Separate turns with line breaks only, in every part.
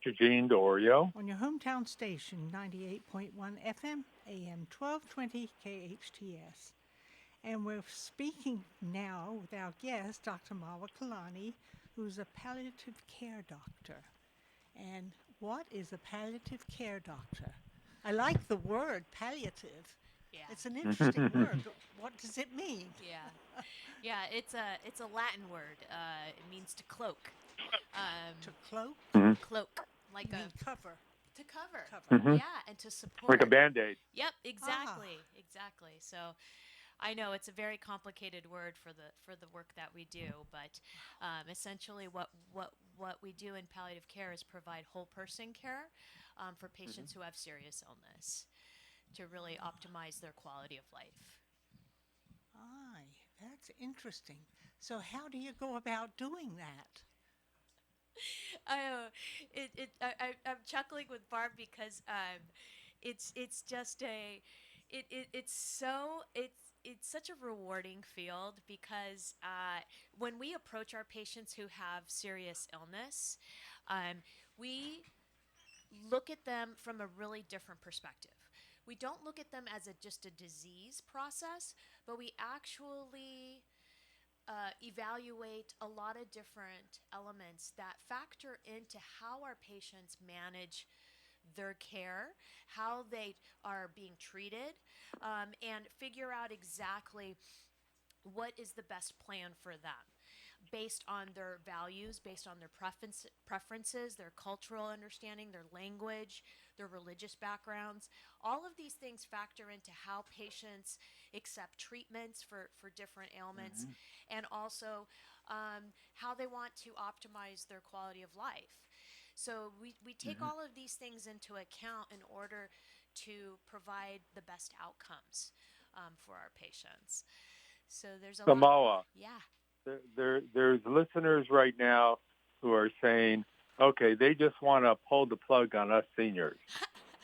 Dr. Gene Dorio.
On your hometown station, 98.1 FM, AM 1220 KHTS. And we're speaking now with our guest, Dr. Marwha Kilani, who's a palliative care doctor. And what is a palliative care doctor? I like the word palliative.
Yeah.
It's an interesting word. What does it mean?
Yeah. Yeah, it's a Latin word. It means to cloak.
To cloak?
Cloak. Like
You mean
a
cover?
to cover.
Cover.
Yeah, and to
Like a
support.
Band-Aid.
Yep,
Ah,
exactly. So I know it's a very complicated word for the work that we do, but essentially, what we do in palliative care is provide whole person care for patients who have serious illness to really optimize their quality of life.
aye, that's interesting. So, how do you go about doing that?
I I'm chuckling with Barb because it's just it's so it's such a rewarding field because when we approach our patients who have serious illness, um, we look at them from a really different perspective. We don't look at them as just a disease process, but we actually evaluate a lot of different elements that factor into how our patients manage their care, how they are being treated, and figure out exactly what is the best plan for them based on their values, based on their preferences, their cultural understanding, their language, their religious backgrounds. All of these things factor into how patients accept treatments for different ailments and also how they want to optimize their quality of life. So we take all of these things into account in order to provide the best outcomes for our patients. So there's a lot.
Samoa.
Yeah.
There's listeners right now who are saying, okay, they just want to pull the plug on us seniors.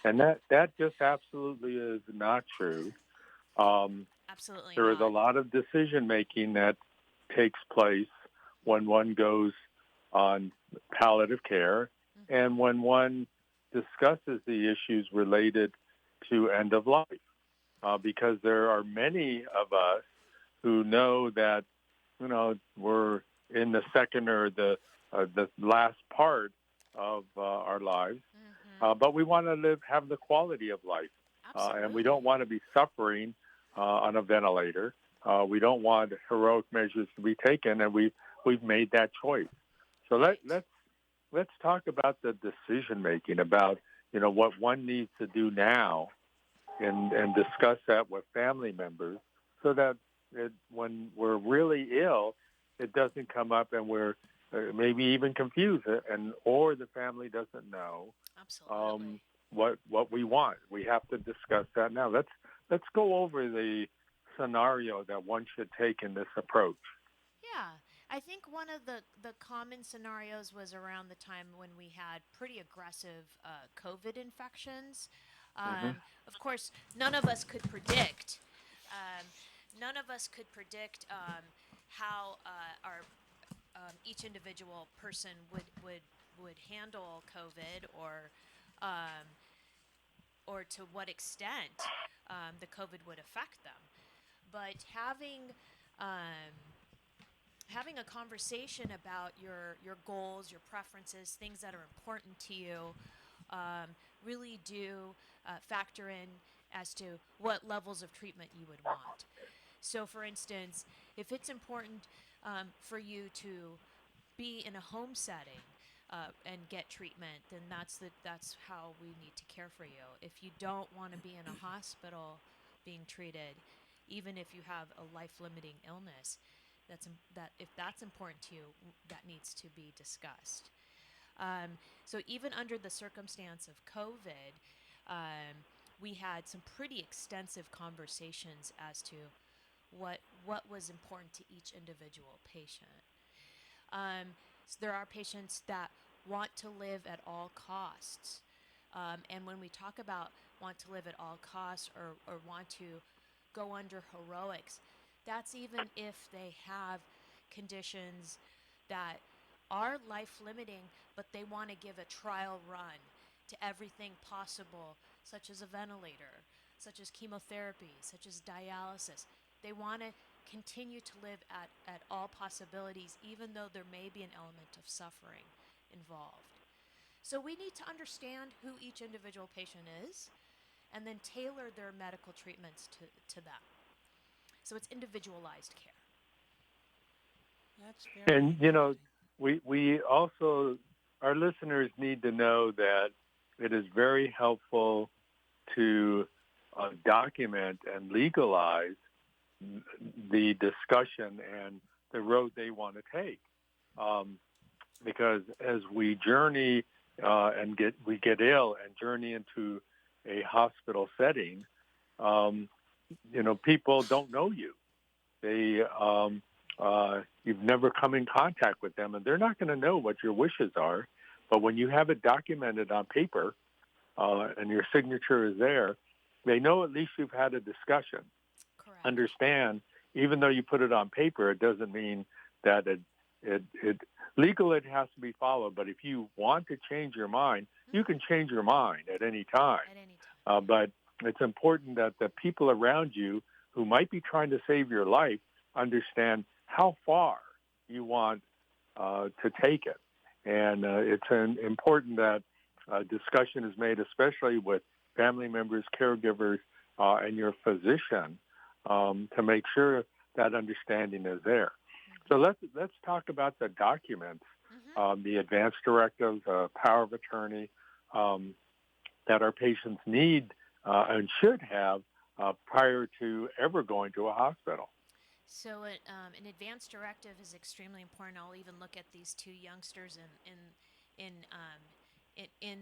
And that just absolutely is not true. Um,
Absolutely
there is a
not.
lot of decision making that takes place when one goes on palliative care and when one discusses the issues related to end of life. Because there are many of us who know that, we're in the second or the last part of our lives, but we want to have the quality of life, and we don't
Absolutely.
want to be suffering on a ventilator. We don't want heroic measures to be taken, and we've made that choice. So
Right.
let's talk about the decision making about what one needs to do now, and discuss that with family members, so that when we're really ill, it doesn't come up and we're maybe even confused, and or the family doesn't know
Absolutely.
what we want. We have to discuss that now. Let's go over the scenario that one should take in this approach.
Yeah. I think one of the common scenarios was around the time when we had pretty aggressive COVID infections.
Hmm.
Of course, none of us could predict. Um, none of us could predict how our each individual person would handle COVID um, or to what extent the COVID would affect them. But um, having a conversation about your goals, your preferences, things that are important to you, um, really do factor in as to what levels of treatment you would want. So, for instance, if it's important for you to be in a home setting and get treatment, then that's how we need to care for you. If you don't want to be in a hospital being treated, even if you have a life-limiting illness, that if that's important to you, that needs to be discussed. So even under the circumstance of COVID, we had some pretty extensive conversations as to what was important to each individual patient. So there are patients that want to live at all costs. And when we talk about want to live at all costs or want to go under heroics, that's even if they have conditions that are life-limiting, but they want to give a trial run to everything possible, such as a ventilator, such as chemotherapy, such as dialysis. They want to continue to live at all possibilities, even though there may be an element of suffering involved. So we need to understand who each individual patient is and then tailor their medical treatments to them. So it's individualized care.
That's very
And,
interesting.
we also, our listeners need to know that it is very helpful to document and legalize the discussion and the road they want to take. Because as we journey and get ill and journey into a hospital setting, people don't know you. They you've never come in contact with them, and they're not going to know what your wishes are. But when you have it documented on paper and your signature is there, they know at least you've had a discussion.
Correct.
Understand, even though you put it on paper, it doesn't mean that it legal. It has to be followed. But if you want to change your mind, you can change your mind at any time.
At any time.
But it's important that the people around you who might be trying to save your life understand how far you want to take it. And it's important that discussion is made, especially with family members, caregivers, and your physician, to make sure that understanding is there. So let's talk about the documents, the advance directives, power of attorney that our patients need and should have prior to ever going to a hospital.
So an advance directive is extremely important. I'll even look at these two youngsters in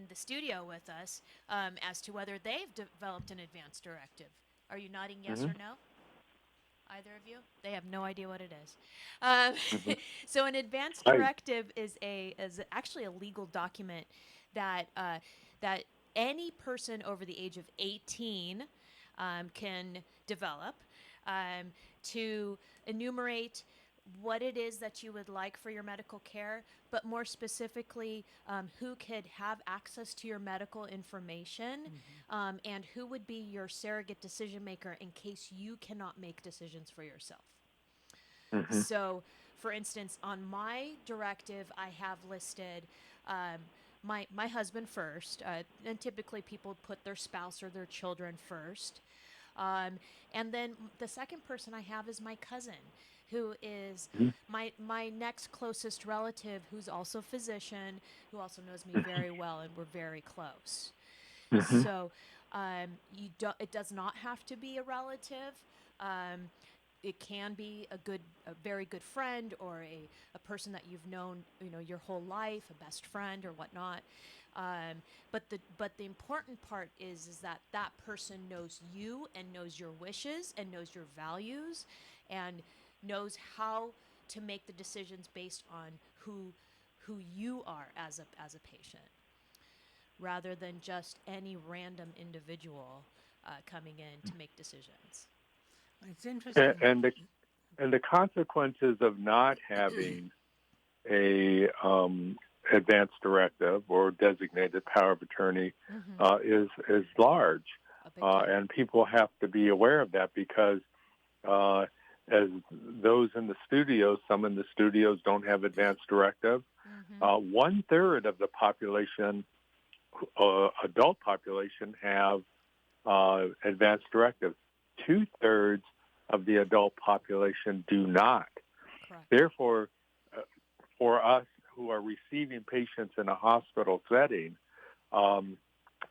the studio with us as to whether they've developed an advance directive. Are you nodding yes or no? Either of you? They have no idea what it is. So an advance directive is actually a legal document that that any person over the age of 18 can develop to enumerate what it is that you would like for your medical care, but more specifically, who could have access to your medical information, and who would be your surrogate decision maker in case you cannot make decisions for yourself. So, for instance, on my directive, I have listed my husband first, and typically people put their spouse or their children first. And then the second person I have is my cousin, who is my next closest relative, who's also a physician, who also knows me very well, and we're very close. So it does not have to be a relative. It can be a very good friend, or a person that you've known, your whole life, a best friend or whatnot. But the important part is that person knows you and knows your wishes and knows your values and knows how to make the decisions based on who you are as a patient, rather than just any random individual coming in to make decisions.
It's interesting.
And the consequences of not having a advance directive or designated power of attorney is large, and people have to be aware of that, because as those in the studios, some in the studios don't have advance directive. 1/3 of the population, adult population, have advance directives. 2/3 of the adult population do not.
Correct.
Therefore, for us who are receiving patients in a hospital setting,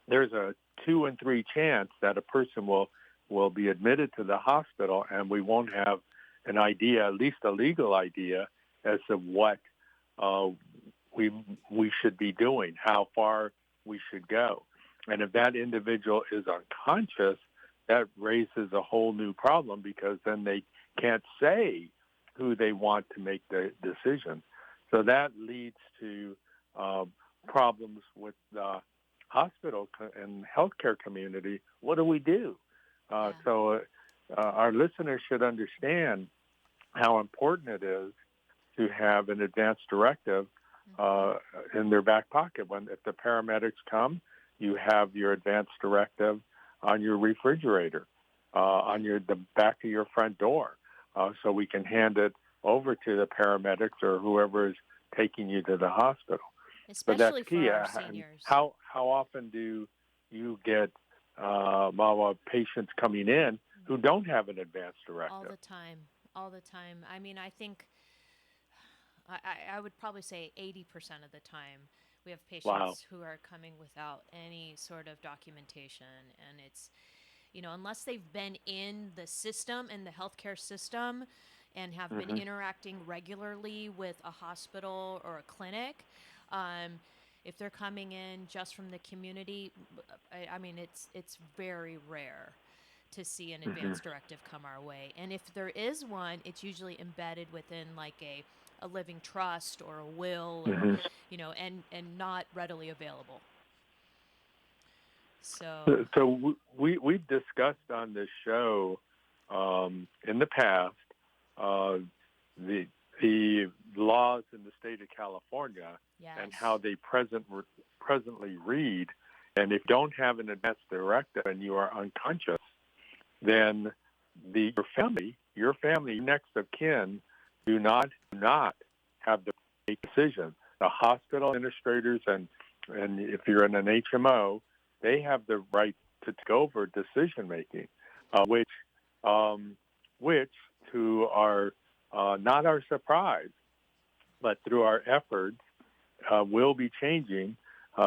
there's a 2 in 3 chance that a person will be admitted to the hospital, and we won't have an idea, at least a legal idea, as to what we should be doing, how far we should go. And if that individual is unconscious, that raises a whole new problem, because then they can't say who they want to make the decision. So that leads to problems with the hospital and healthcare community. What do we do? So our listeners should understand how important it is to have an advance directive in their back pocket. If the paramedics come, you have your advance directive on your refrigerator, on the back of your front door, so we can hand it over to the paramedics or whoever is taking you to the hospital.
Especially
but that's key.
for our seniors.
How often do you get Marwha, patients coming in who don't have an advance directive?
All the time. I mean, I think I would probably say 80% of the time we have patients who are coming without any sort of documentation, and it's, unless they've been in the system, in the healthcare system, and have been interacting regularly with a hospital or a clinic. If they're coming in just from the community, I mean, it's very rare to see an advance directive come our way. And if there is one, it's usually embedded within like a living trust or a will, or, and not readily available.
So we've discussed on this show in the past the laws in the state of California and how they presently read. And if you don't have an advance directive and you are unconscious, then your family, next of kin, do not have the decision. The hospital administrators and if you're in an HMO, they have the right to take over decision making, which to our not our surprise, but through our efforts, will be changing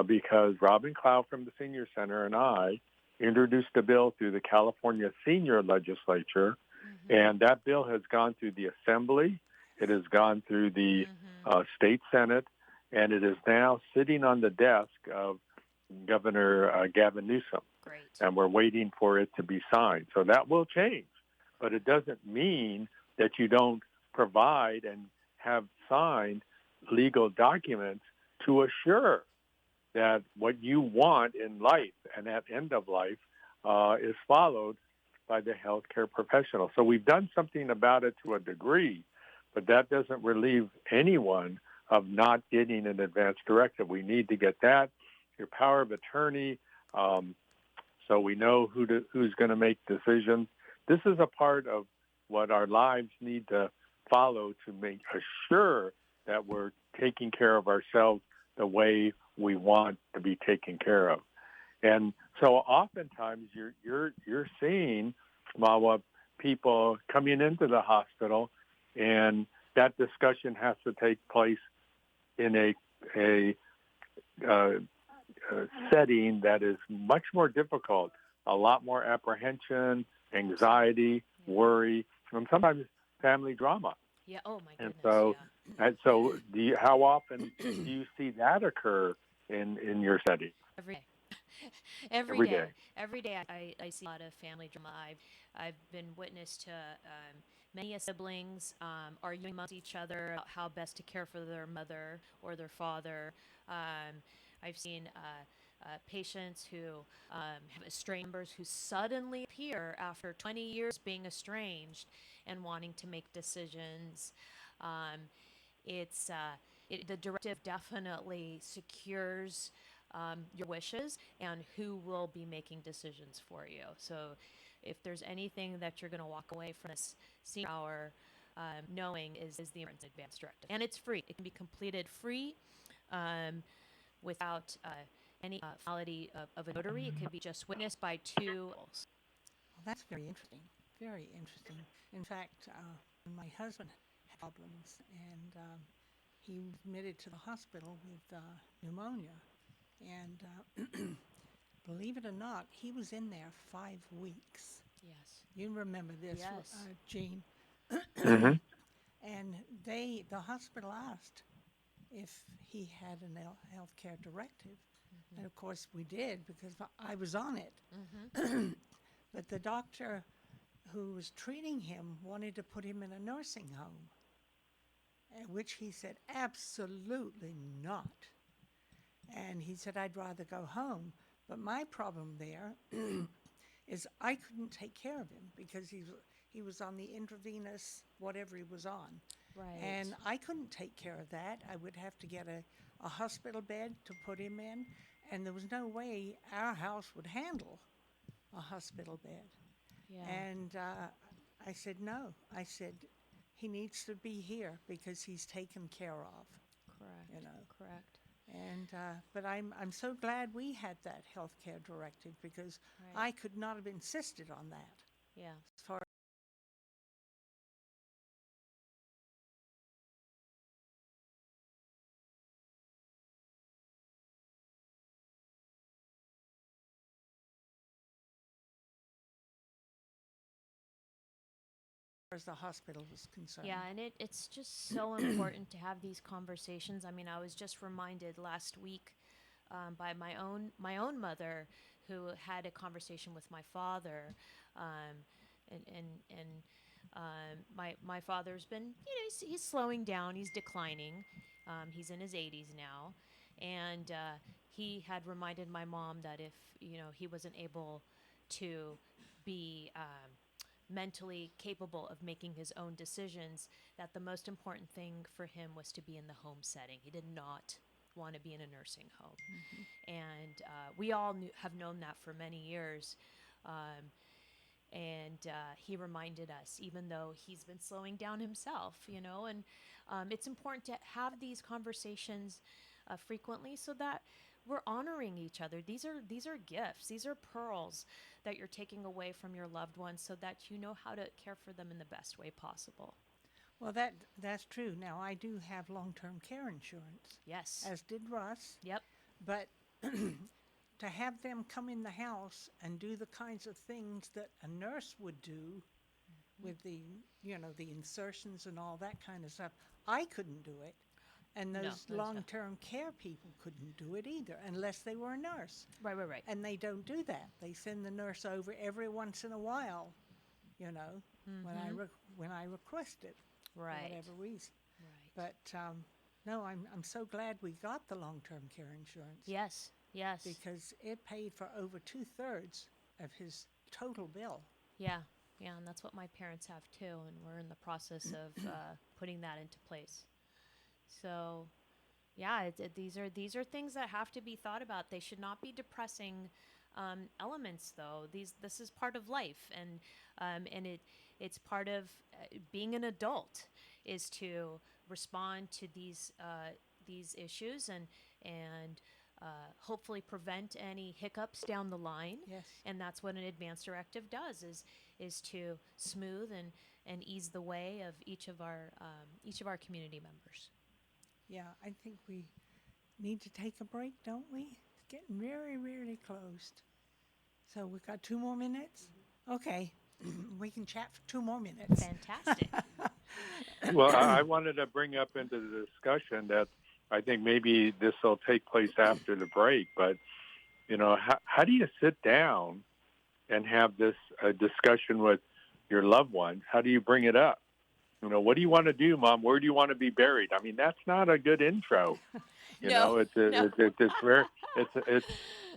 because Robin Clow from the Senior Center and I introduced a bill through the California Senior Legislature, and that bill has gone through the Assembly, it has gone through the State Senate, and it is now sitting on the desk of Governor Gavin Newsom.
Great.
And we're waiting for it to be signed. So that will change, but it doesn't mean that you don't provide and have signed legal documents to assure that what you want in life and at end of life is followed by the healthcare professional. So we've done something about it to a degree, but that doesn't relieve anyone of not getting an advance directive. We need to get that, your power of attorney, so we know who's going to make decisions. This is a part of what our lives need to follow to make assure that we're taking care of ourselves the way we want to be taken care of. And so oftentimes you're seeing, Marwha, people coming into the hospital, and that discussion has to take place in a setting that is much more difficult, a lot more apprehension, anxiety, worry, and sometimes family drama.
Yeah. Oh my goodness.
And so, how often do you see that occur in your setting?
Every day. Every day. Every day I see a lot of family drama. I've been witness to many siblings arguing amongst each other about how best to care for their mother or their father. I've seen patients who have estranged members who suddenly appear after 20 years being estranged and wanting to make decisions. The directive definitely secures your wishes and who will be making decisions for you. So if there's anything that you're going to walk away from this senior hour knowing is the advance directive. And it's free. It can be completed free without any formality of a notary. It can be just witnessed by two.
Well, that's very interesting. Very interesting. In fact, when my husband had problems and he was admitted to the hospital with pneumonia. And believe it or not, he was in there 5 weeks.
Yes.
You remember this,
yes.
Jean. And the hospital asked if he had a health care directive. And of course we did because I was on it. But the doctor who was treating him wanted to put him in a nursing home, which he said, absolutely not. And he said, I'd rather go home. But my problem there is I couldn't take care of him because he was on the intravenous, whatever he was on.
Right.
And I couldn't take care of that. I would have to get a hospital bed to put him in, and there was no way our house would handle a hospital bed.
Yeah.
And I said, no. I said, he needs to be here because he's taken care of,
Correct.
you know.
Correct.
And but I'm so glad we had that health care directive because
Right.
I could not have insisted on that
Yeah.
as far as the hospital was concerned.
Yeah, and it's just so important to have these conversations. I mean, I was just reminded last week by my own mother who had a conversation with my father, um, and my father's been, he's slowing down, he's declining, he's in his 80s now, and he had reminded my mom that if he wasn't able to be mentally capable of making his own decisions, that the most important thing for him was to be in the home setting. He did not want to be in a nursing home. And we all have known that for many years. Um, and he reminded us, even though he's been slowing down himself, and it's important to have these conversations frequently so that we're honoring each other. These are gifts. These are pearls that you're taking away from your loved ones so that you know how to care for them in the best way possible.
Well, that's true. Now I do have long-term care insurance,
Yes.
as did Russ,
Yep.
but to have them come in the house and do the kinds of things that a nurse would do with the insertions and all that kind of stuff, I couldn't do it. And
No.
those
Those
long-term care people couldn't do it either unless they were a nurse.
Right. Right. Right.
And they don't do that. They send the nurse over every once in a while, you know, when I request it for
Right.
whatever reason.
Right.
But no, I'm so glad we got the long-term care insurance
Yes. Yes.
because it paid for over 2/3 of his total bill.
Yeah. Yeah. And that's what my parents have too, and we're in the process of putting that into place. So, yeah, these are things that have to be thought about. They should not be depressing elements, though. This is part of life, and it's part of being an adult is to respond to these issues and hopefully prevent any hiccups down the line.
Yes.
And that's what an advanced directive does is to smooth and ease the way of each of our community members.
Yeah, I think we need to take a break, don't we? It's getting very, very close. So we've got 2 more minutes? Okay, we can chat for 2 more minutes.
Fantastic.
Well, I wanted to bring up into the discussion that I think maybe this will take place after the break, but, how do you sit down and have this discussion with your loved ones? How do you bring it up? What do you want to do, Mom? Where do you want to be buried? I mean, that's not a good intro.
No.
It's very,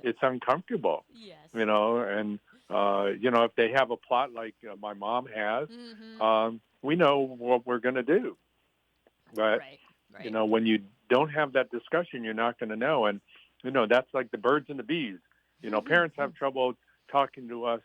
it's uncomfortable.
Yes.
And if they have a plot like my mom has, we know what we're going to do. But
Right. Right.
when you don't have that discussion, you're not going to know. And that's like the birds and the bees. Parents have trouble talking to us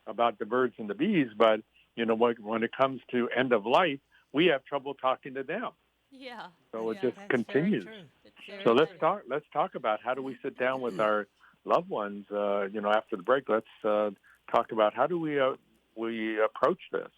about the birds and the bees, but when it comes to end of life, we have trouble talking to them.
Yeah.
So it
Yeah.
just
That's
continues.
very true.
It's very
So let's
true.
talk about how do we sit down with our loved ones. After the break, let's talk about how do we approach this.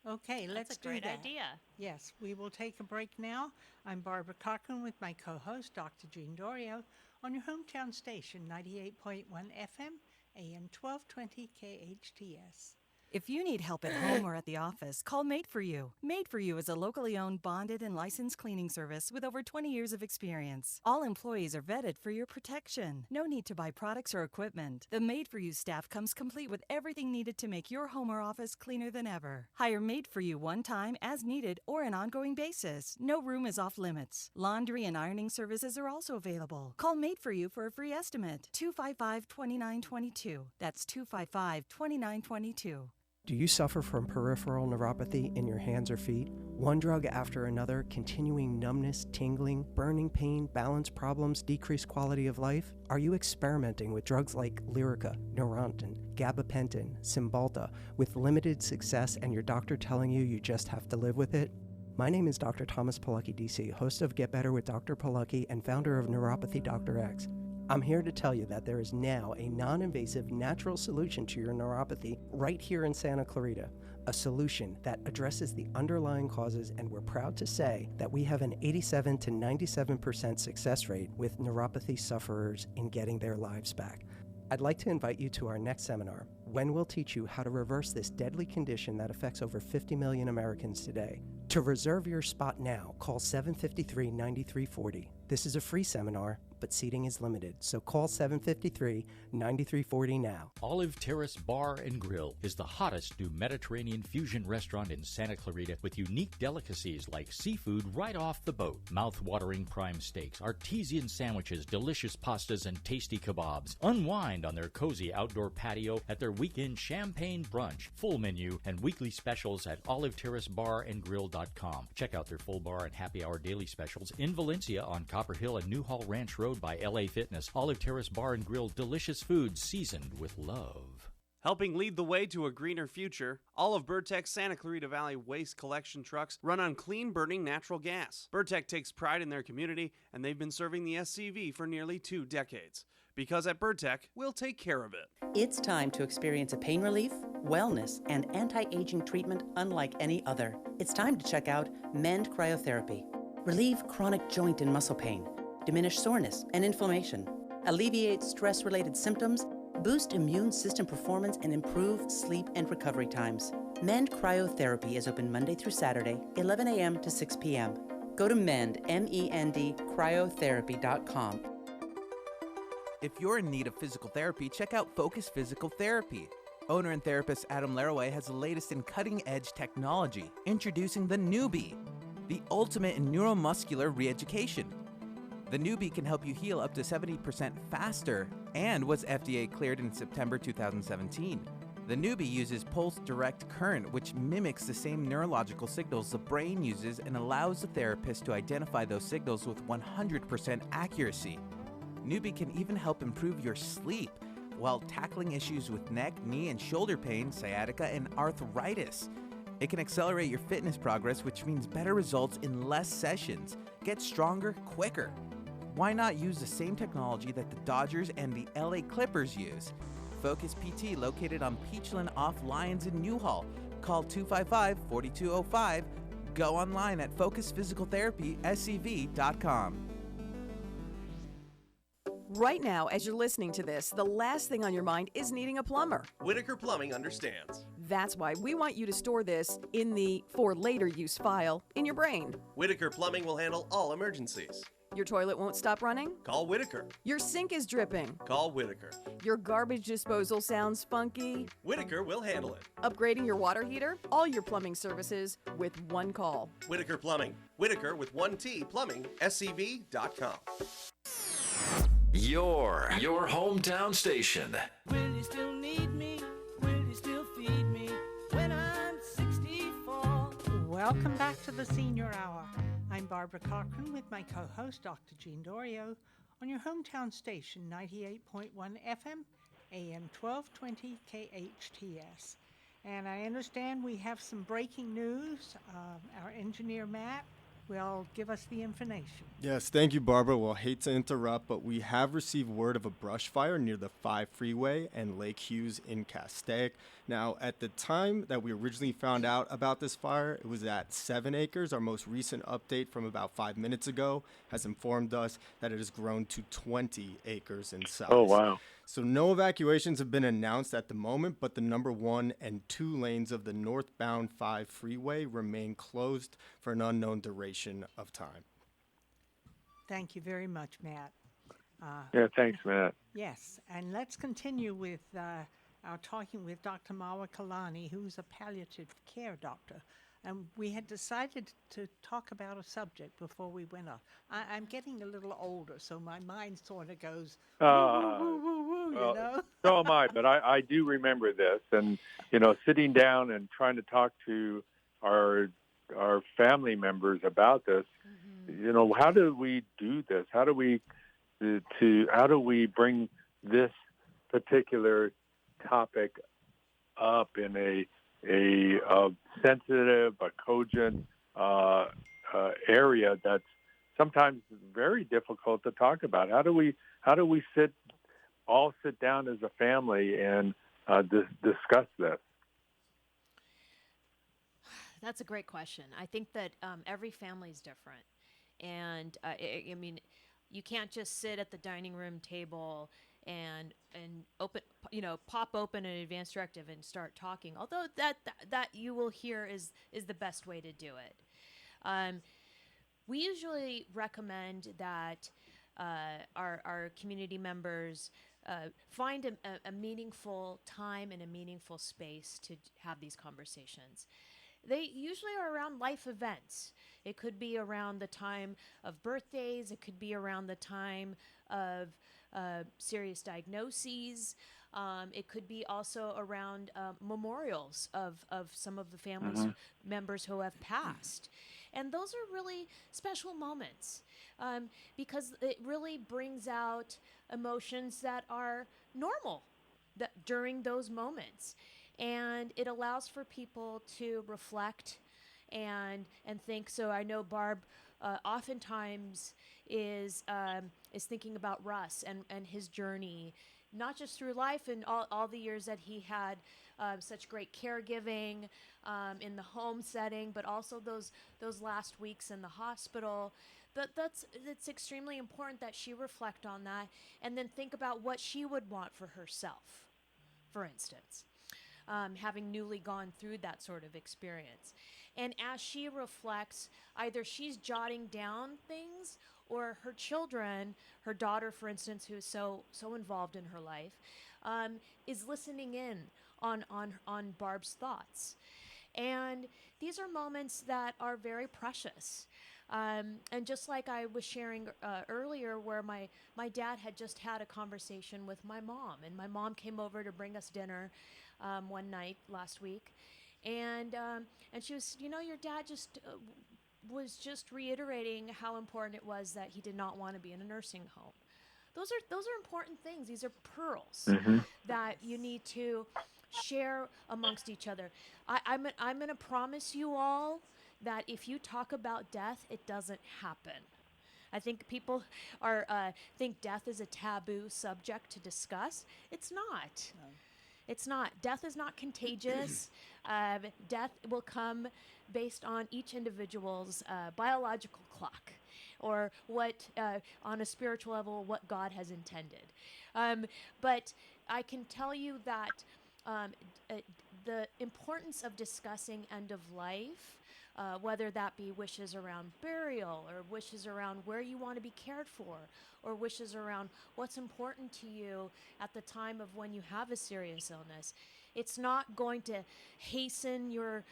Okay,
That's
let's
a
do
great
that.
idea.
Yes, we will take a break now. I'm Barbara Cochran with my co-host, Dr. Jean Dorio, on your hometown station, 98.1 FM, AM 1220 KHTS.
If you need help at home or at the office, call Made For You. Made For You is a locally owned, bonded, and licensed cleaning service with over 20 years of experience. All employees are vetted for your protection. No need to buy products or equipment. The Made For You staff comes complete with everything needed to make your home or office cleaner than ever. Hire Made For You one time, as needed, or an ongoing basis. No room is off limits. Laundry and ironing services are also available. Call Made For You for a free estimate. 255-2922. That's 255-2922.
Do you suffer from peripheral neuropathy in your hands or feet? One drug after another, continuing numbness, tingling, burning pain, balance problems, decreased quality of life? Are you experimenting with drugs like Lyrica, Neurontin, gabapentin, Cymbalta with limited success and your doctor telling you just have to live with it? My name is Dr. Thomas Pilecki, DC, host of Get Better with Dr. Pilecki and founder of Neuropathy Dr. X. I'm here to tell you that there is now a non-invasive natural solution to your neuropathy right here in Santa Clarita. A solution that addresses the underlying causes, and we're proud to say that we have an 87 to 97% success rate with neuropathy sufferers in getting their lives back. I'd like to invite you to our next seminar, when we'll teach you how to reverse this deadly condition that affects over 50 million Americans today. To reserve your spot now, call 753-9340. This is a free seminar, but seating is limited, so call 753-9340 now.
Olive Terrace Bar and Grill is the hottest new Mediterranean fusion restaurant in Santa Clarita with unique delicacies like seafood right off the boat, mouth-watering prime steaks, artesian sandwiches, delicious pastas, and tasty kebabs. Unwind on their cozy outdoor patio at their weekend champagne brunch, full menu, and weekly specials at oliveterracebarandgrill.com. Check out their full bar and happy hour daily specials in Valencia on Copper Hill and Newhall Ranch Road by LA Fitness. Olive Terrace Bar and Grill, delicious food seasoned with love.
Helping lead the way to a greener future, all of Burtek's Santa Clarita Valley waste collection trucks run on clean-burning natural gas. Burtek takes pride in their community, and they've been serving the SCV for nearly 2 decades. Because at Burtek, we'll take care of it.
It's time to experience a pain relief, wellness, and anti-aging treatment unlike any other. It's time to check out Mend Cryotherapy. Relieve chronic joint and muscle pain, diminish soreness and inflammation, alleviate stress-related symptoms, boost immune system performance, and improve sleep and recovery times. Mend Cryotherapy is open Monday through Saturday, 11 a.m. to 6 p.m. Go to Mend, M-E-N-D, cryotherapy.com.
If you're in need of physical therapy, check out Focus Physical Therapy. Owner and therapist Adam Laraway has the latest in cutting-edge technology, introducing the Newbie, the ultimate in neuromuscular re-education. The Newbie can help you heal up to 70% faster and was FDA cleared in September 2017. The Newbie uses pulse direct current, which mimics the same neurological signals the brain uses and allows the therapist to identify those signals with 100% accuracy. Newbie can even help improve your sleep while tackling issues with neck, knee, and shoulder pain, sciatica, and arthritis. It can accelerate your fitness progress, which means better results in less sessions. Get stronger quicker. Why not use the same technology that the Dodgers and the LA Clippers use? Focus PT, located on Peachland off Lyons in Newhall. Call 255-4205. Go online at focusphysicaltherapyscv.com.
Right now, as you're listening to this, the last thing on your mind is needing a plumber.
Whitaker Plumbing understands.
That's why we want you to store this in the for later use file in your brain.
Whitaker Plumbing will handle all emergencies.
Your toilet won't stop running?
Call Whitaker.
Your sink is dripping?
Call Whitaker.
Your garbage disposal sounds funky?
Whitaker will handle it.
Upgrading your water heater? All your plumbing services with one call.
Whitaker Plumbing. Whitaker with 1T Plumbing, SCV.com.
Your hometown station.
Will you still need me? Will you still feed me when I'm 64?
Welcome back to the Senior Hour. I'm Barbara Cochran with my co-host, Dr. Jean Dorio, on your hometown station, 98.1 FM, AM 1220 KHTS. And I understand we have some breaking news. Our engineer, Matt, will give us the information.
Yes, thank you, Barbara. Well, hate to interrupt, but we have received word of a brush fire near the 5 freeway and Lake Hughes in Castaic. Now, at the time that we originally found out about this fire, it was at 7 acres. Our most recent update from about 5 minutes ago has informed us that it has grown to 20 acres in size.
Oh, wow.
So no evacuations have been announced at the moment, but the number 1 and 2 lanes of the northbound 5 freeway remain closed for an unknown duration of time.
Thank you very much, Matt.
Yeah, thanks, Matt.
Yes, and let's continue with our talking with Dr. Marwha Kilani, who's a palliative care doctor. And we had decided to talk about a subject before we went off. I'm getting a little older, so my mind sort of goes, woo, woo, woo, woo,
well,
you know?
So am I, but I do remember this, and sitting down and trying to talk to our family members about this. How do we do this? How do we bring this particular topic up in a sensitive, a cogent area that's sometimes very difficult to talk about? How do we all sit down as a family and discuss this?
That's a great question. I think that every family is different. And I mean, you can't just sit at the dining room table and pop open an advanced directive and start talking. Although that you will hear is the best way to do it. We usually recommend that our community members find a meaningful time and a meaningful space to have these conversations. They usually are around life events. It could be around the time of birthdays. It could be around the time of serious diagnoses. It could be also around memorials of some of the family members who have passed. And those are really special moments because it really brings out emotions that are normal during those moments. And it allows for people to reflect and think. So I know Barb oftentimes is thinking about Russ and his journey, not just through life and all the years that he had such great caregiving in the home setting, but also those last weeks in the hospital. It's extremely important that she reflect on that and then think about what she would want for herself, for instance. Having newly gone through that sort of experience. And as she reflects, either she's jotting down things or her children, her daughter, for instance, who is so involved in her life, is listening in on Barb's thoughts. And these are moments that are very precious. And just like I was sharing earlier, where my dad had just had a conversation with my mom, and my mom came over to bring us dinner one night last week, and she was, your dad just was just reiterating how important it was that he did not want to be in a nursing home. Those are important things. These are pearls that you need to share amongst each other. I'm going to promise you all that if you talk about death, it doesn't happen. I think people think death is a taboo subject to discuss. It's not. No. It's not. Death is not contagious. Death will come based on each individual's biological clock, or what, on a spiritual level, what God has intended. But I can tell you that the importance of discussing end of life, whether that be wishes around burial or wishes around where you want to be cared for, or wishes around what's important to you at the time of when you have a serious illness. It's not going to hasten your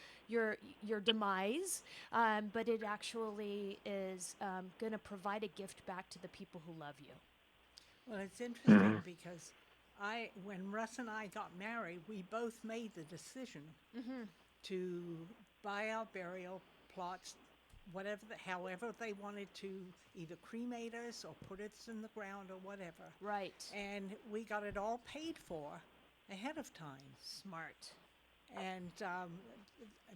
demise, but it actually is going to provide a gift back to the people who love you.
Well, it's interesting because when Russ and I got married, we both made the decision to buy our burial plots, however they wanted to either cremate us or put us in the ground or whatever.
Right.
And we got it all paid for ahead of time.
Smart.
And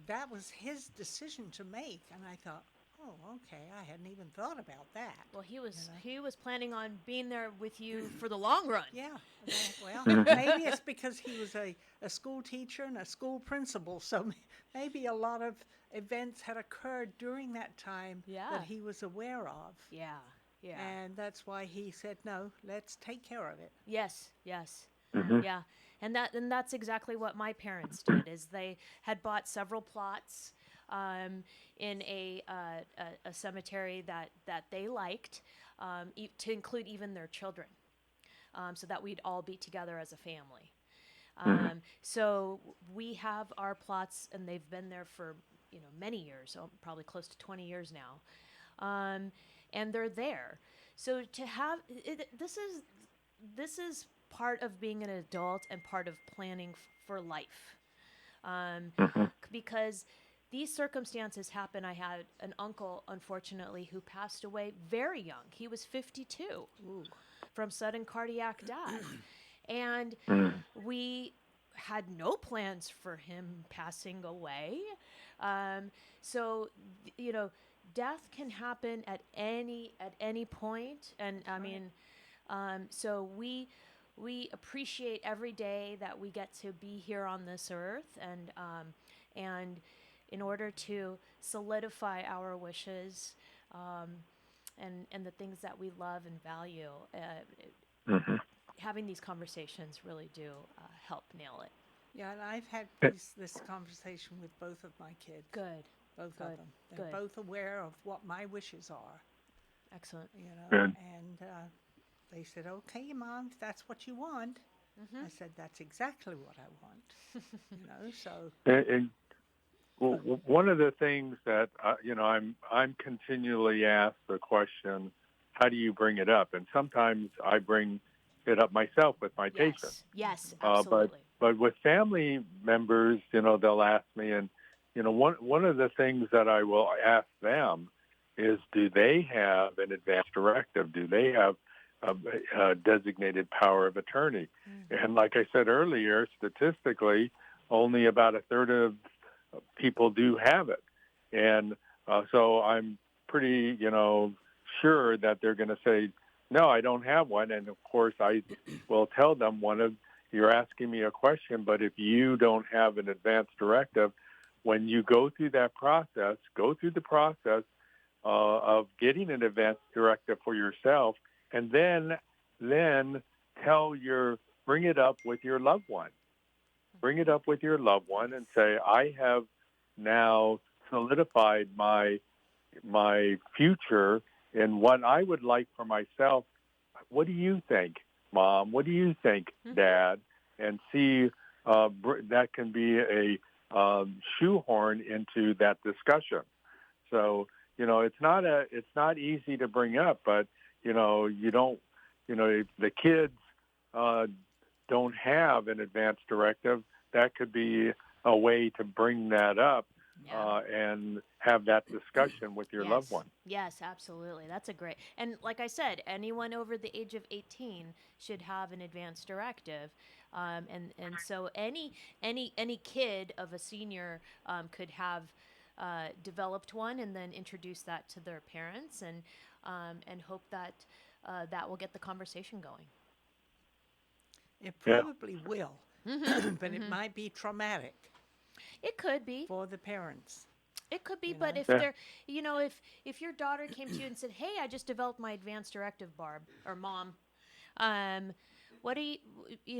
that was his decision to make. And I thought, oh, okay, I hadn't even thought about that.
Well, he was planning on being there with you for the long run.
Yeah. Well, maybe it's because he was a school teacher and a school principal, so maybe a lot of events had occurred during that time that he was aware of.
Yeah.
And that's why he said, no, let's take care of it.
Yes. Yeah. And that's exactly what my parents did, is they had bought several plots in a cemetery that they liked, to include even their children, so that we'd all be together as a family. So we have our plots, and they've been there for many years, probably close to 20 years now, and they're there. So to have this is part of being an adult and part of planning for life. Because these circumstances happen. I had an uncle, unfortunately, who passed away very young. He was 52 from sudden cardiac death. And we had no plans for him passing away. So, you know, death can happen at any point. And I mean, so we appreciate every day that we get to be here on this earth, and in order to solidify our wishes, and the things that we love and value, having these conversations really do help nail it.
Yeah, and I've had this conversation with both of my kids.
Good.
Both of them. They're
Good.
both aware of what my wishes are.
Excellent.
You know,
Good.
and they said, "Okay, Mom, if that's what you want." I said, "That's exactly what I want." You know, so.
And one of the things that I'm continually asked the question, how do you bring it up? And sometimes I bring it up myself with my patients.
Yes, absolutely.
But with family members, they'll ask me, and one of the things that I will ask them is, do they have an advance directive? Do they have a designated power of attorney? And like I said earlier, statistically, only about a third of people do have it. And so I'm pretty, sure that they're going to say, no, I don't have one. And of course, I will tell them, you're asking me a question, but if you don't have an advance directive, when you go through the process of getting an advance directive for yourself, and then bring it up with your loved one. Bring it up with your loved one and say, I have now solidified my future in what I would like for myself. What do you think, Mom? What do you think, Dad? And see, that can be a shoehorn into that discussion. So, it's not easy to bring up, but if the kids don't have an advance directive, that could be a way to bring that up and have that discussion with your loved one.
Yes, absolutely. That's a great. And like I said, anyone over the age of 18 should have an advance directive. And so any kid of a senior could have developed one and then introduce that to their parents, and hope that that will get the conversation going.
It probably will, but it might be traumatic.
It could be
for the parents.
It could be, but if they're, if your daughter came to you and said, "Hey, I just developed my advance directive, Barb or Mom, what do you,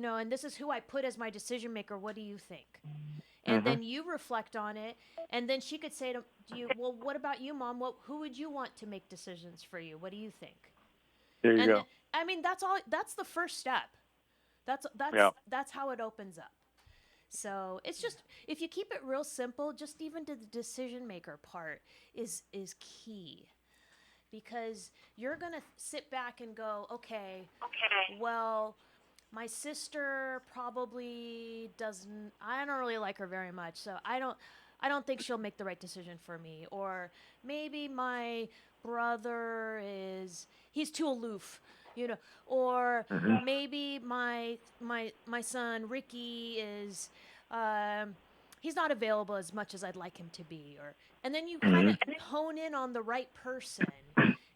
and this is who I put as my decision maker. What do you think?" And then you reflect on it, and then she could say to you, "Well, what about you, Mom? Who would you want to make decisions for you? What do you think?"
There you go.
I mean, that's all. That's the first step. That's how it opens up. So it's just, if you keep it real simple, just even to the decision maker part is key, because you're going to sit back and go, okay, well, my sister probably doesn't, I don't really like her very much, so I don't think she'll make the right decision for me. Or maybe my brother he's too aloof. Or maybe my son Ricky is he's not available as much as I'd like him to be. And then you kind of hone in on the right person,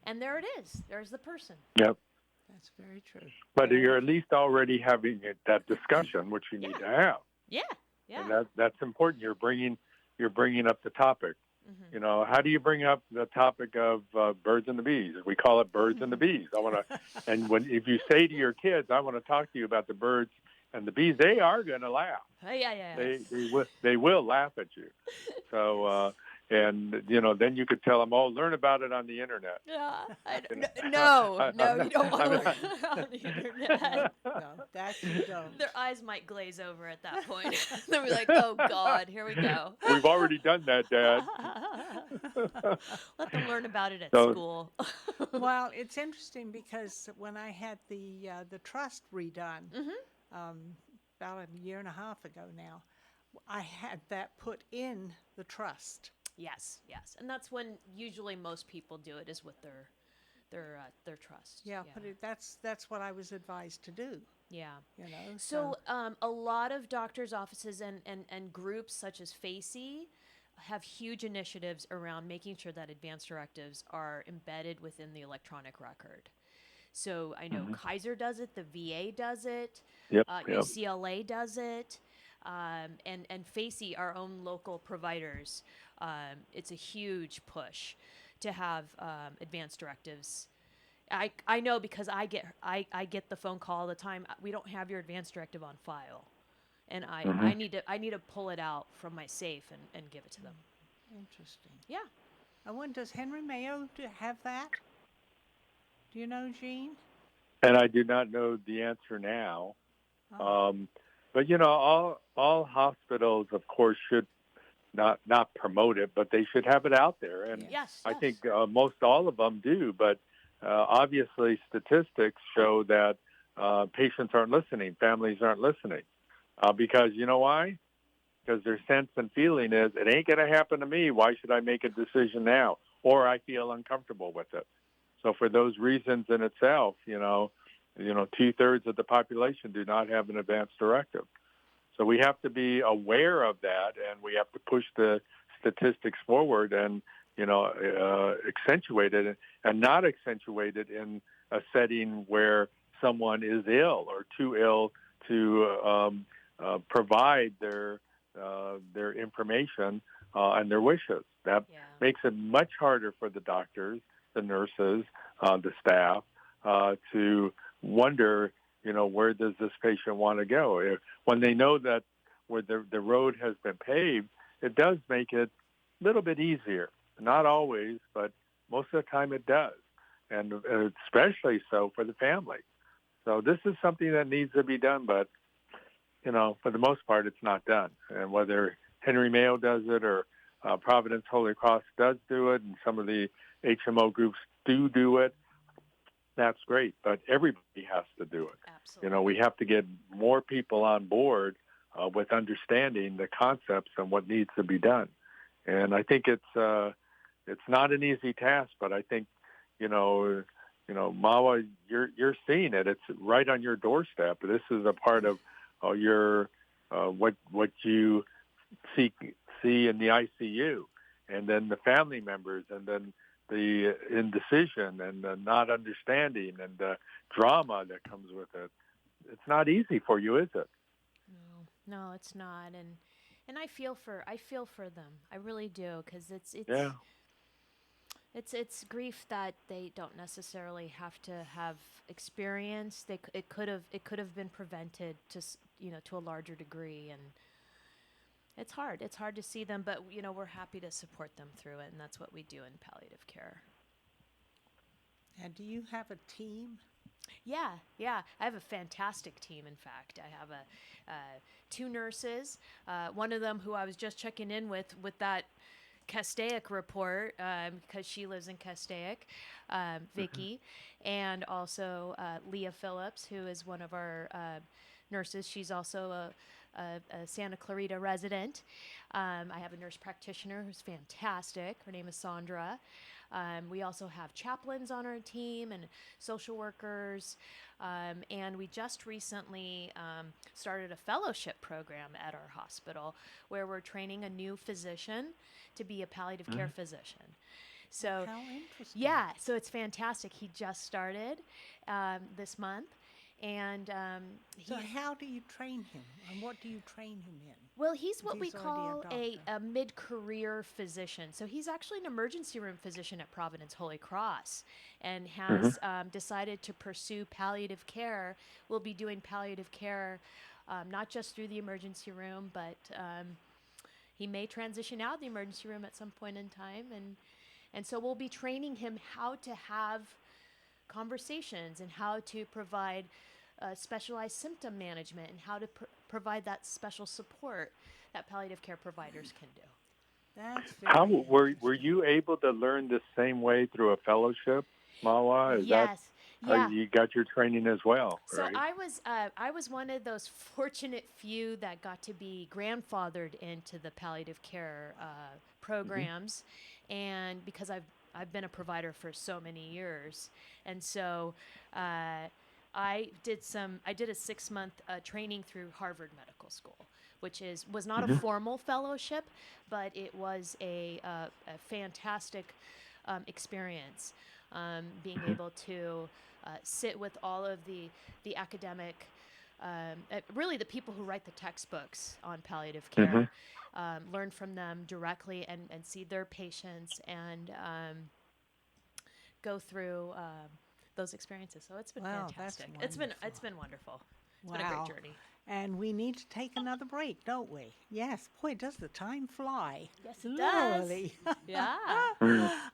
and there it is. There's the person.
Yep.
That's very true.
But you're at least already having that discussion, which you need to have.
Yeah.
And that's important. You're bringing up the topic. How do you bring up the topic of birds and the bees? We call it birds and the bees. If you say to your kids, "I want to talk to you about the birds and the bees," they are going to laugh.
Yeah.
They will laugh at you. So And, then you could tell them, oh, learn about it on the internet.
Yeah.
No,
I'm
you don't want to
I'm
learn
not-
on the internet.
No, that you don't.
Their eyes might glaze over at that point. They'll be like, oh, God, here we go.
We've already done that, Dad.
Let them learn about it at
So-
school.
Well, it's interesting because when I had the trust redone about a year and a half ago now, I had that put in the trust.
Yes. And that's when usually most people do it, is with their trust.
Yeah, but that's what I was advised to do.
Yeah.
So
a lot of doctors' offices and groups such as FACey have huge initiatives around making sure that advanced directives are embedded within the electronic record. So I know Kaiser does it, the VA does it,
Yep.
UCLA does it, and FACey, our own local providers, it's a huge push to have advanced directives. I know because I get the phone call all the time. We don't have your advanced directive on file, and I need to pull it out from my safe and give it to them.
interesting.
Yeah.
I wonder, does Henry Mayo have that? Do you know, Jean?
And I do not know the answer now.
Oh.
But, all hospitals, of course, should not promote it, but they should have it out there. And
Yes.
I think most all of them do. But obviously, statistics show that patients aren't listening, families aren't listening. Because you know why? Because their sense and feeling is, it ain't going to happen to me. Why should I make a decision now? Or I feel uncomfortable with it. So for those reasons in itself, 2/3 of the population do not have an advanced directive. So we have to be aware of that, and we have to push the statistics forward and, accentuate it, and not accentuate it in a setting where someone is ill or too ill to provide their information and their wishes. That makes it much harder for the doctors, the nurses, the staff, to wonder, where does this patient want to go? When they know that where the road has been paved, it does make it a little bit easier. Not always, but most of the time it does, and especially so for the family. So this is something that needs to be done, but, for the most part, it's not done. And whether Henry Mayo does it or Providence Holy Cross does do it, and some of the HMO groups do it, that's great. But everybody has to do it.
Absolutely.
We have to get more people on board with understanding the concepts and what needs to be done. And I think it's not an easy task, but I think, Marwha, you're seeing it. It's right on your doorstep. This is a part of your what you see in the ICU, and then the family members, and then the indecision and the not understanding and the drama that comes with it. It's not easy for you, is it?
No, it's not. And I feel for them. I really do, because it's grief that they don't necessarily have to have experienced. It could have been prevented to a larger degree, and it's hard. It's hard to see them, but we're happy to support them through it, and that's what we do in palliative care.
And do you have a team?
Yeah. I have a fantastic team. In fact, I have 2 nurses. One of them, who I was just checking in with that Castaic report, because she lives in Castaic, Vicky, and also Leah Phillips, who is one of our nurses. She's also a Santa Clarita resident. I have a nurse practitioner who's fantastic. Her name is Sandra. We also have chaplains on our team and social workers. And we just recently started a fellowship program at our hospital where we're training a new physician to be a palliative care physician. So,
how interesting.
Yeah, so it's fantastic. He just started this month. And
so how do you train him, and what do you train him in?
Well, he's what we call
a
a mid-career physician. So he's actually an emergency room physician at Providence Holy Cross, and has decided to pursue palliative care. We'll be doing palliative care not just through the emergency room, but
He may transition out of the emergency room at some point in time, and so we'll be training him how to have conversations and how to provide specialized symptom management and how to provide that special support that palliative care providers can do.
That's
How
very
were you able to learn the same way through a fellowship, Marwha? Is
Yes.
that how you got your training as well?
So
right?
I was one of those fortunate few that got to be grandfathered into the palliative care programs, and because I've been a provider for so many years, and so I did a 6-month training through Harvard Medical School, which was not a formal fellowship, but it was a fantastic experience, being able to sit with all of the academic, really the people who write the textbooks on palliative care, learn from them directly and see their patients and go through those experiences. So it's been fantastic. It's been wonderful. It's been a great journey.
And we need to take another break, don't we? Yes. Boy, does the time fly.
Yes, it
Literally.
does. Yeah.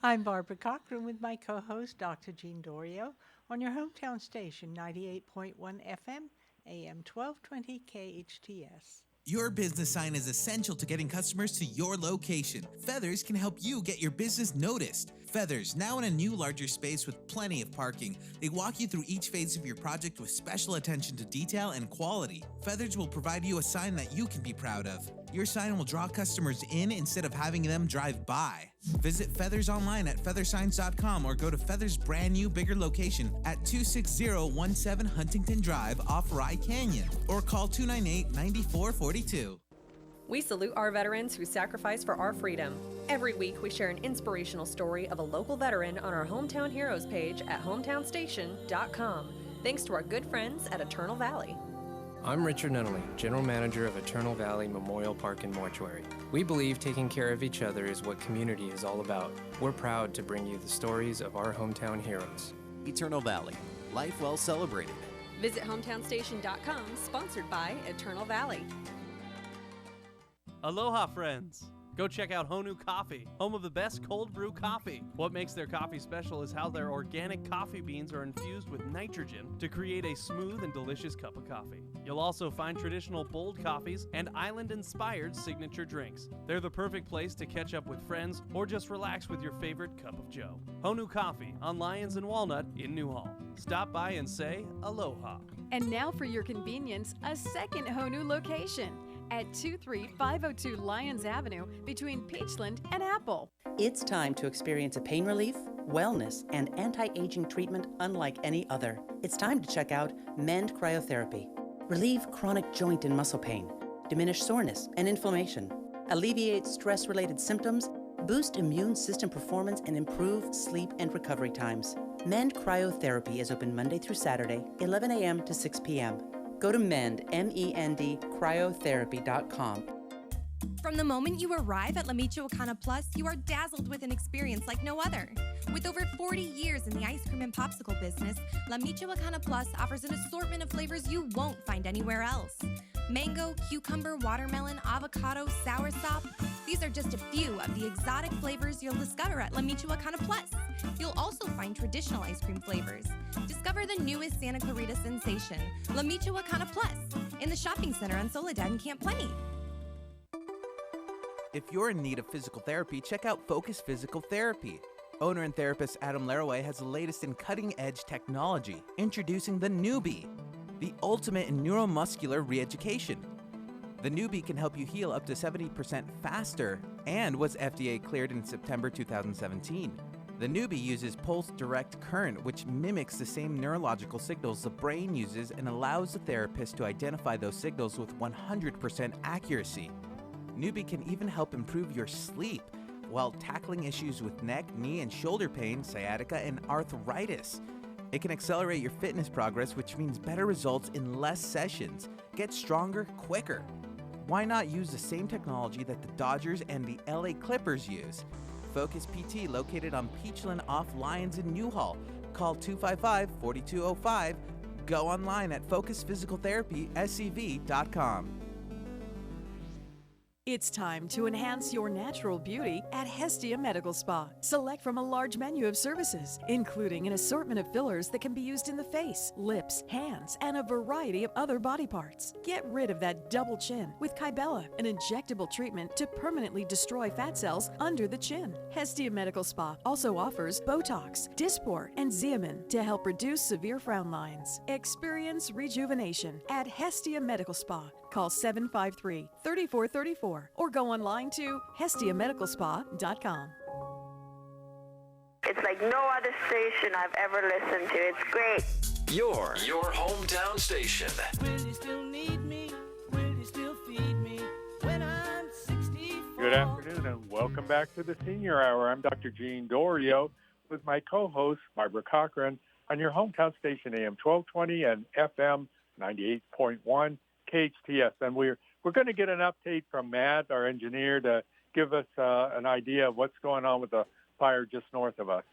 I'm Barbara Cochran with my co-host, Dr. Jean Dorio, on your hometown station, 98.1 FM, AM 1220 KHTS.
Your business sign is essential to getting customers to your location. Feathers can help you get your business noticed. Feathers, now in a new larger space with plenty of parking. They walk you through each phase of your project with special attention to detail and quality. Feathers will provide you a sign that you can be proud of. Your sign will draw customers in instead of having them drive by. Visit Feathers online at feathersigns.com or go to Feathers' brand new bigger location at 26017 Huntington Drive off Rye Canyon or call 298-9442.
We salute our veterans who sacrifice for our freedom. Every week, we share an inspirational story of a local veteran on our Hometown Heroes page at hometownstation.com. Thanks to our good friends at Eternal Valley.
I'm Richard Nunnally, General Manager of Eternal Valley Memorial Park and Mortuary. We believe taking care of each other is what community is all about. We're proud to bring you the stories of our hometown heroes.
Eternal Valley, life well celebrated.
Visit hometownstation.com, sponsored by Eternal Valley.
Aloha, friends! Go check out Honu Coffee, home of the best cold brew coffee. What makes their coffee special is how their organic coffee beans are infused with nitrogen to create a smooth and delicious cup of coffee. You'll also find traditional bold coffees and island-inspired signature drinks. They're the perfect place to catch up with friends or just relax with your favorite cup of joe. Honu Coffee on Lyons and Walnut in Newhall. Stop by and say aloha.
And now for your convenience, a second Honu location at 23502 Lyons Avenue between Peachland and Apple.
It's time to experience a pain relief, wellness, and anti-aging treatment unlike any other. It's time to check out Mend Cryotherapy. Relieve chronic joint and muscle pain, diminish soreness and inflammation, alleviate stress-related symptoms, boost immune system performance, and improve sleep and recovery times. Mend Cryotherapy is open Monday through Saturday, 11 a.m. to 6 p.m. Go to MEND, cryotherapy.com.
From the moment you arrive at La Michoacana Plus, you are dazzled with an experience like no other. With over 40 years in the ice cream and popsicle business, La Michoacana Plus offers an assortment of flavors you won't find anywhere else. Mango, cucumber, watermelon, avocado, soursop. These are just a few of the exotic flavors you'll discover at La Michoacana Plus. You'll also find traditional ice cream flavors. Discover the newest Santa Clarita sensation, La Michoacana Plus, in the shopping center on Soledad and Camp Plenty.
If you're in need of physical therapy, check out Focus Physical Therapy. Owner and therapist Adam Laraway has the latest in cutting-edge technology, introducing the Newbie, the ultimate in neuromuscular re-education. The Newbie can help you heal up to 70% faster and was FDA cleared in September 2017. The Newbie uses pulse direct current, which mimics the same neurological signals the brain uses and allows the therapist to identify those signals with 100% accuracy. Newbie can even help improve your sleep while tackling issues with neck, knee, and shoulder pain, sciatica, and arthritis. It can accelerate your fitness progress, which means better results in less sessions. Get stronger quicker. Why not use the same technology that the Dodgers and the LA Clippers use? Focus PT, located on Peachland off Lyons in Newhall. Call 255-4205. Go online at focusphysicaltherapyscv.com.
It's time to enhance your natural beauty at Hestia Medical Spa. Select from a large menu of services, including an assortment of fillers that can be used in the face, lips, hands, and a variety of other body parts. Get rid of that double chin with Kybella, an injectable treatment to permanently destroy fat cells under the chin. Hestia Medical Spa also offers Botox, Dysport, and Xeomin to help reduce severe frown lines. Experience rejuvenation at Hestia Medical Spa. Call 753-3434 or go online to hestiamedicalspa.com.
It's like no other station I've ever listened to. It's great.
Your hometown station.
Will you still need me? Will you still feed me when I'm 64?
Good afternoon and welcome back to the Senior Hour. I'm Dr. Gene Dorio with my co-host, Marwha Cochran, on your hometown station, AM 1220 and FM 98.1. KHTS, and we're going to get an update from Matt, our engineer, to give us an idea of what's going on with the fire just north of us.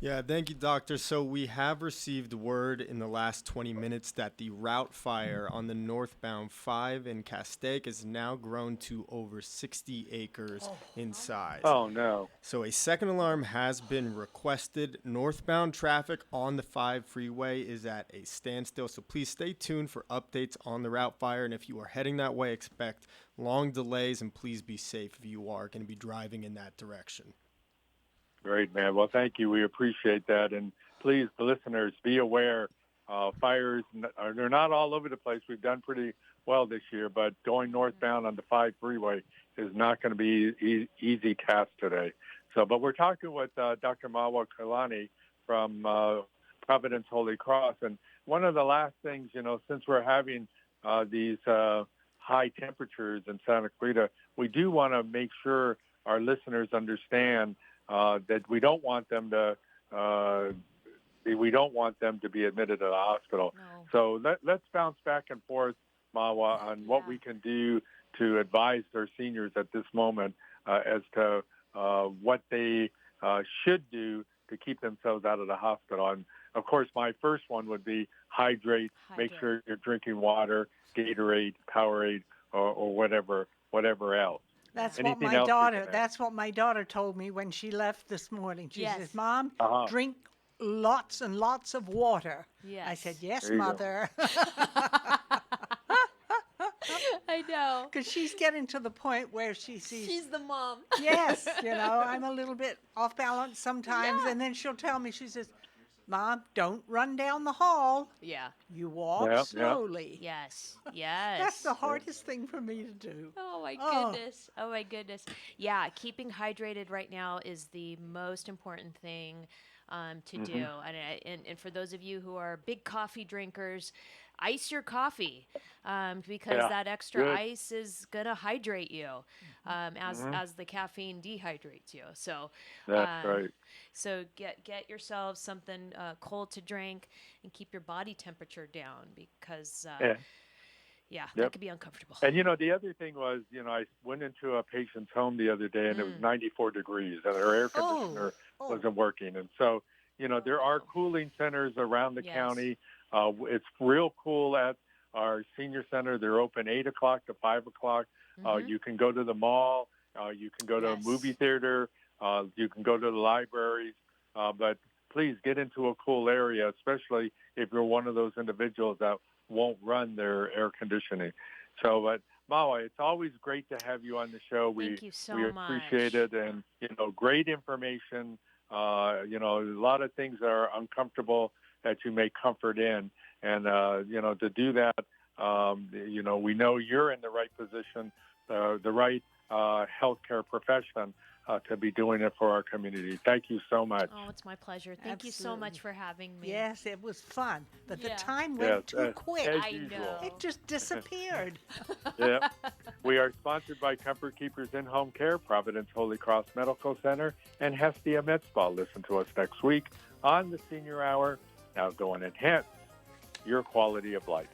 Yeah, thank you, Doctor. So we have received word in the last 20 minutes that the route fire on the northbound 5 in Castaic is now grown to over 60 acres in size.
Oh, no.
So a second alarm has been requested. Northbound traffic on the 5 freeway is at a standstill, so please stay tuned for updates on the route fire. And if you are heading that way, expect long delays, and please be safe if you are going to be driving in that direction.
Great, man. Well, thank you. We appreciate that. And please, the listeners, be aware. Fires, they're not all over the place. We've done pretty well this year, but going northbound on the 5 freeway is not going to be an easy task today. So, but we're talking with Dr. Marwha Kilani from Providence Holy Cross. And one of the last things, since we're having these high temperatures in Santa Clarita, we do want to make sure our listeners understand that we don't want them to be admitted to the hospital. No. So let's bounce back and forth, Marwha, on what we can do to advise our seniors at this moment as to what they should do to keep themselves out of the hospital. And of course, my first one would be hydrate. Make sure you're drinking water, Gatorade, Powerade, or whatever else.
That's
Anything
what my daughter told me when she left this morning. She says, Mom, drink lots and lots of water.
Yes.
I said, yes, Mother.
I know.
Because she's getting to the point where she sees...
She's the mom.
Yes, I'm a little bit off balance sometimes. Yeah. And then she'll tell me, she says, Mom, don't run down the hall.
Yeah.
You walk slowly.
Yes. Yes.
That's the hardest thing for me to do.
Oh, my goodness. Oh, my goodness. Yeah, keeping hydrated right now is the most important thing to do. And for those of you who are big coffee drinkers, ice your coffee because that extra ice is going to hydrate you as the caffeine dehydrates you. So
that's right.
So get yourself something cold to drink and keep your body temperature down because that could be uncomfortable.
And the other thing was, I went into a patient's home the other day and it was 94 degrees and her air conditioner wasn't working. And so, there are cooling centers around the county. It's real cool at our senior center. They're open 8 o'clock to 5 o'clock. You can go to the mall. You can go to a movie theater. You can go to the libraries. But please get into a cool area, especially if you're one of those individuals that won't run their air conditioning. So, but Marwha, it's always great to have you on the show.
Thank you so
much. We appreciate it. And, great information. A lot of things that are uncomfortable that you may comfort in. And, to do that, we know you're in the right position, the right healthcare profession to be doing it for our community. Thank you so much.
Oh, it's my pleasure. Thank you so much for having me.
Yes, it was fun. But the time went too quick.
I know.
It just disappeared.
Yeah. We are sponsored by Comfort Keepers In-Home Care, Providence Holy Cross Medical Center, and Hestia Med Spa. Listen to us next week on the Senior Hour. Now go and enhance your quality of life.